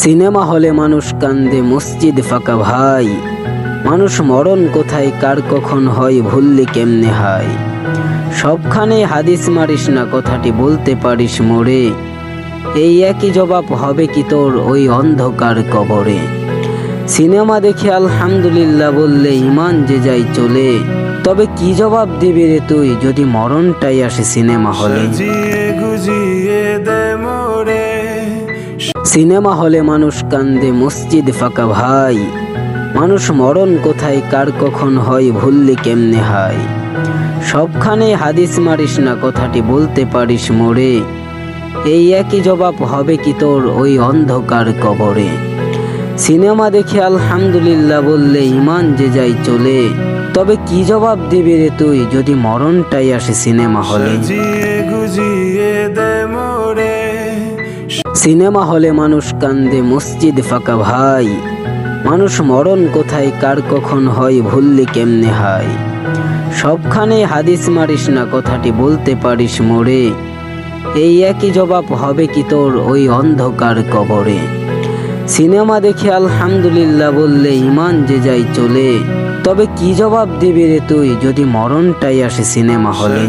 Cinema হলে মানুষ কান্দে, মসজিদ ফাঁকা ভাই। মানুষ মরণ কোথায়, কার কখন হয়, ভুললি কেমনে হাই। সবখানে হাদিস মারিস না, কথাটি বলতে পারিস মোরে। এই একই জবাব হবে কি তোর ওই অন্ধকার কবরে। সিনেমা দেখে আলহামদুলিল্লাহ বললে ইমান যে যাই চলে, তবে কি জবাব দিবি রে তুই যদি মরণটাই আসে সিনেমা হলে। সিনেমা হলে মানুষ কান্দে, মসজিদ ফাঁকা ভাই। মানুষ মরণ কোথায়, কার কখন হয়, ভুললি কেমনে হাই। সবখানে হাদিস মারিস না, কথাটি বলতে পারিস মোরে। এই একই জবাব হবে কি তোর ওই অন্ধকার কবরে। সিনেমা দেখে আলহামদুলিল্লাহ বললে ইমান যে যাই চলে, তবে কি জবাব দিবি রে তুই যদি মরণটাই আসে সিনেমা হলে। সিনেমা হলে মানুষ কান্দে, মসজিদ ফাঁকা ভাই। মানুষ মরণ কোথায়, কার কখন হয়, ভুললি কেমনে হাই। সবখানে হাদিস মারিস না, কথাটি বলতে পারিস মোরে। এই একই জবাব হবে কি তোর ওই অন্ধকার কবরে। সিনেমা দেখে আলহামদুলিল্লাহ বললে ইমান যে যাই চলে, তবে কি জবাব দিবি রে তুই যদি মরণটাই আসে সিনেমা হলে।